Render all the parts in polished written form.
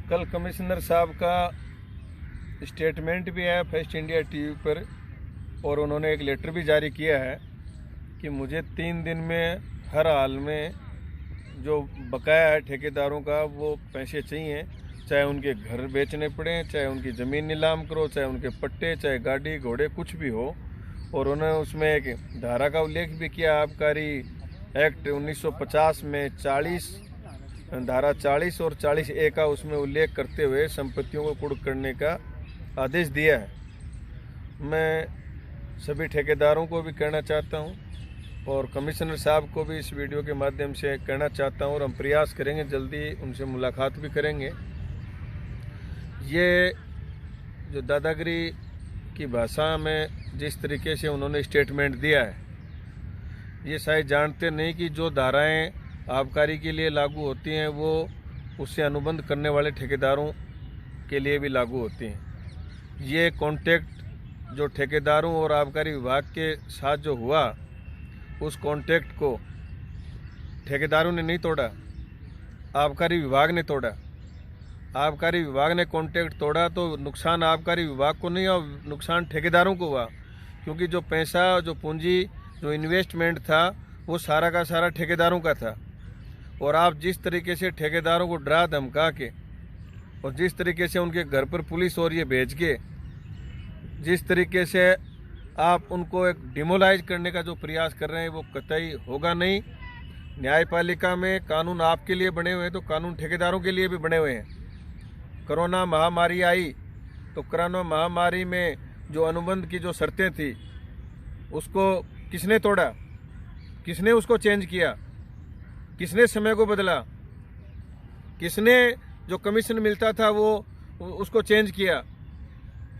कल कमिश्नर साहब का स्टेटमेंट भी है फर्स्ट इंडिया टीवी पर, और उन्होंने एक लेटर भी जारी किया है कि मुझे 3 दिन में हर हाल में जो बकाया है ठेकेदारों का वो पैसे चाहिए, चाहे उनके घर बेचने पड़े, चाहे उनकी ज़मीन नीलाम करो, चाहे उनके पट्टे, चाहे गाड़ी घोड़े कुछ भी हो। और उन्होंने उसमें एक धारा का उल्लेख भी किया, आबकारी एक्ट 1950 में 40 धारा 40 और 40A का उसमें उल्लेख करते हुए संपत्तियों को कुर्क करने का आदेश दिया है। मैं सभी ठेकेदारों को भी कहना चाहता हूं और कमिश्नर साहब को भी इस वीडियो के माध्यम से कहना चाहता हूं, और हम प्रयास करेंगे जल्दी उनसे मुलाकात भी करेंगे। ये जो दादागिरी की भाषा में जिस तरीके से उन्होंने स्टेटमेंट दिया है, ये शायद जानते नहीं कि जो धाराएं आबकारी के लिए लागू होती हैं वो उससे अनुबंध करने वाले ठेकेदारों के लिए भी लागू होती हैं। ये कॉन्ट्रैक्ट जो ठेकेदारों और आबकारी विभाग के साथ जो हुआ, उस कॉन्ट्रैक्ट को ठेकेदारों ने नहीं तोड़ा, आबकारी विभाग ने तोड़ा। आबकारी विभाग ने कॉन्ट्रैक्ट तोड़ा तो नुकसान आबकारी विभाग को नहीं और नुकसान ठेकेदारों को हुआ, क्योंकि जो पैसा, जो पूंजी, जो इन्वेस्टमेंट था वो सारा का सारा ठेकेदारों का था। और आप जिस तरीके से ठेकेदारों को डरा धमका के और जिस तरीके से उनके घर पर पुलिस और ये भेज के जिस तरीके से आप उनको एक डिमोलाइज करने का जो प्रयास कर रहे हैं, वो कतई होगा नहीं। न्यायपालिका में कानून आपके लिए बने हुए हैं तो कानून ठेकेदारों के लिए भी बने हुए हैं। कोरोना महामारी आई तो कोरोना महामारी में जो अनुबंध की जो शर्तें थी उसको किसने तोड़ा, किसने उसको चेंज किया, किसने समय को बदला, किसने जो कमीशन मिलता था वो उसको चेंज किया,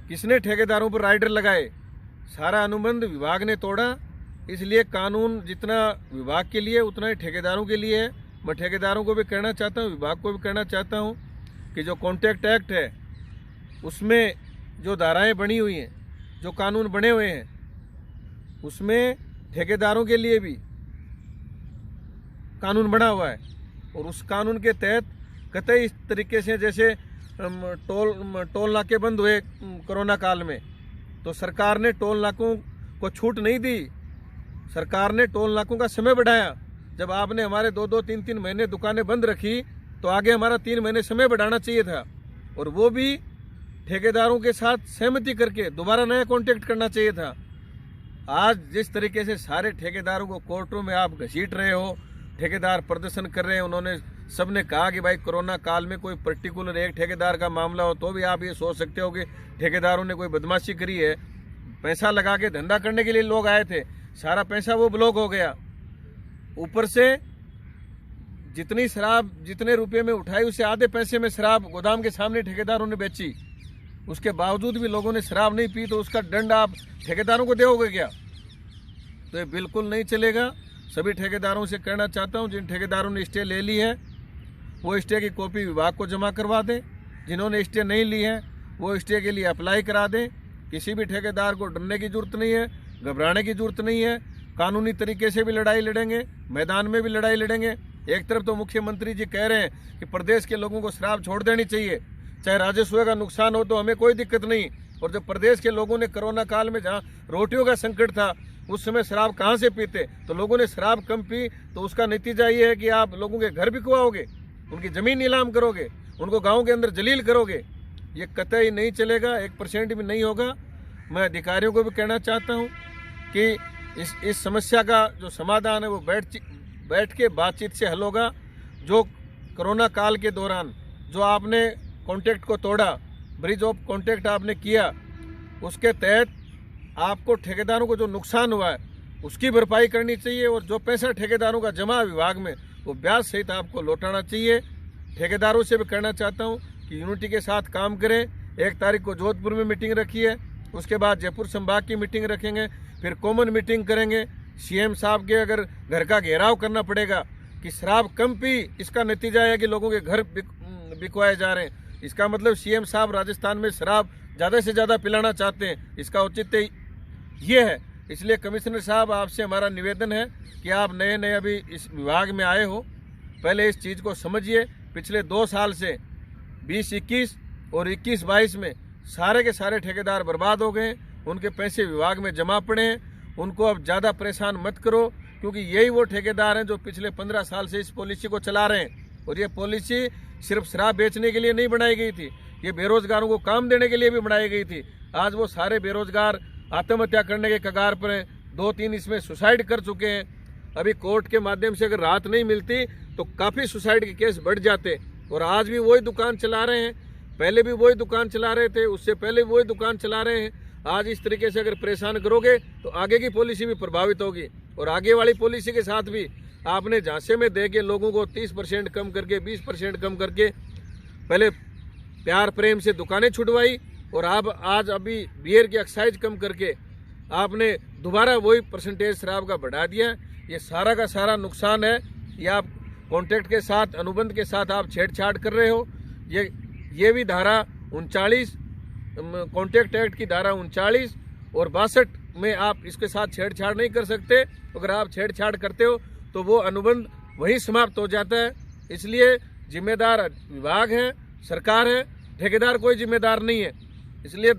किसने ठेकेदारों पर राइडर लगाए? सारा अनुबंध विभाग ने तोड़ा। इसलिए कानून जितना विभाग के लिए उतना ही ठेकेदारों के लिए है। मैं ठेकेदारों को भी कहना चाहता हूँ, विभाग को भी कहना चाहता हूँ कि जो कॉन्ट्रैक्ट एक्ट है उसमें जो धाराएं बनी हुई हैं, जो कानून बने हुए हैं, उसमें ठेकेदारों के लिए भी कानून बना हुआ है। और उस कानून के तहत कतई इस तरीके से जैसे टोल नाके बंद हुए कोरोना काल में, तो सरकार ने टोल नाकों को छूट नहीं दी, सरकार ने टोल नाकों का समय बढ़ाया। जब आपने हमारे 2-2, 3-3 महीने दुकानें बंद रखी तो आगे हमारा 3 महीने समय बढ़ाना चाहिए था, और वो भी ठेकेदारों के साथ सहमति करके दोबारा नया कॉन्ट्रैक्ट करना चाहिए था। आज जिस तरीके से सारे ठेकेदारों को कोर्टों में आप घसीट रहे हो, ठेकेदार प्रदर्शन कर रहे हैं, उन्होंने सबने कहा कि भाई कोरोना काल में कोई पर्टिकुलर एक ठेकेदार का मामला हो तो भी आप ये सोच सकते हो कि ठेकेदारों ने कोई बदमाशी करी है। पैसा लगा के धंधा करने के लिए लोग आए थे, सारा पैसा वो ब्लॉक हो गया। ऊपर से जितनी शराब जितने रुपए में उठाई उससे आधे पैसे में शराब गोदाम के सामने ठेकेदारों ने बेची। उसके बावजूद भी लोगों ने शराब नहीं पी, तो उसका दंड आप ठेकेदारों को दोगे क्या? तो ये बिल्कुल नहीं चलेगा। सभी ठेकेदारों से कहना चाहता हूं, जिन ठेकेदारों ने स्टे ले ली है वो स्टे की कॉपी विभाग को जमा करवा दें। जिन्होंने स्टे नहीं ली है वो स्टे के लिए अप्लाई करा दें। किसी भी ठेकेदार को डरने की जरूरत नहीं है, घबराने की जरूरत नहीं है। कानूनी तरीके से भी लड़ाई लड़ेंगे, मैदान में भी लड़ाई लड़ेंगे। एक तरफ तो मुख्यमंत्री जी कह रहे हैं कि प्रदेश के लोगों को शराब छोड़ देनी चाहिए, चाहे राजस्व का नुकसान हो तो हमें कोई दिक्कत नहीं। और जब प्रदेश के लोगों ने कोरोना काल में जहाँ रोटियों का संकट था उस समय शराब कहाँ से पीते, तो लोगों ने शराब कम पी, तो उसका नतीजा ये है कि आप लोगों के घर बिकवाओगे, उनकी जमीन नीलाम करोगे, उनको गाँव के अंदर जलील करोगे। ये कतई नहीं चलेगा, 1% भी नहीं होगा। मैं अधिकारियों को भी कहना चाहता हूँ कि इस समस्या का जो समाधान है वो बैठ के बातचीत से हल होगा। जो कोरोना काल के दौरान जो आपने कॉन्ट्रैक्ट को तोड़ा, ब्रिज ऑफ कॉन्ट्रैक्ट आपने किया, उसके तहत आपको ठेकेदारों को जो नुकसान हुआ है उसकी भरपाई करनी चाहिए। और जो पैसा ठेकेदारों का जमा विभाग में वो ब्याज सहित आपको लौटाना चाहिए। ठेकेदारों से भी कहना चाहता हूँ कि यूनिटी के साथ काम करें। 1 तारीख को जोधपुर में मीटिंग रखी है, उसके बाद जयपुर संभाग की मीटिंग रखेंगे, फिर कॉमन मीटिंग करेंगे। सीएम साहब के अगर घर का घेराव करना पड़ेगा कि शराब कम पी, इसका नतीजा है कि लोगों के घर बिकवाए जा रहे हैं, इसका मतलब सीएम साहब राजस्थान में शराब ज़्यादा से ज़्यादा पिलाना चाहते हैं, इसका औचित्य ये है। इसलिए कमिश्नर साहब आपसे हमारा निवेदन है कि आप नए नए अभी इस विभाग में आए हो, पहले इस चीज़ को समझिए। पिछले 2 साल से 20-21 और 21-22 में सारे के सारे ठेकेदार बर्बाद हो गए। उनके पैसे विभाग में जमा पड़े हैं। उनको अब ज़्यादा परेशान मत करो, क्योंकि यही वो ठेकेदार हैं जो पिछले 15 साल से इस पॉलिसी को चला रहे हैं। और ये पॉलिसी सिर्फ शराब बेचने के लिए नहीं बनाई गई थी, ये बेरोजगारों को काम देने के लिए भी बनाई गई थी। आज वो सारे बेरोजगार आत्महत्या करने के कगार पर हैं। 2-3 इसमें सुसाइड कर चुके हैं। अभी कोर्ट के माध्यम से अगर राहत नहीं मिलती तो काफ़ी सुसाइड के केस बढ़ जाते। और आज भी वही दुकान चला रहे हैं, पहले भी वही दुकान चला रहे थे, उससे पहले वही दुकान चला रहे हैं। आज इस तरीके से अगर परेशान करोगे तो आगे की पॉलिसी भी प्रभावित होगी। और आगे वाली पॉलिसी के साथ भी आपने झांसे में दे के लोगों को 30% कम करके 20% कम करके पहले प्यार प्रेम से दुकानें छुटवाई, और आप आज अभी बियर की एक्साइज कम करके आपने दोबारा वही परसेंटेज शराब का बढ़ा दिया। ये सारा का सारा नुकसान है। ये आप कॉन्ट्रैक्ट के साथ, अनुबंध के साथ आप छेड़छाड़ कर रहे हो। ये भी धारा 39 कॉन्ट्रैक्ट एक्ट की धारा 39 और 62 में आप इसके साथ छेड़छाड़ नहीं कर सकते। अगर आप छेड़छाड़ करते हो तो वो अनुबंध वहीं समाप्त हो जाता है। इसलिए जिम्मेदार विभाग है, सरकार है, ठेकेदार कोई जिम्मेदार नहीं है। इसलिए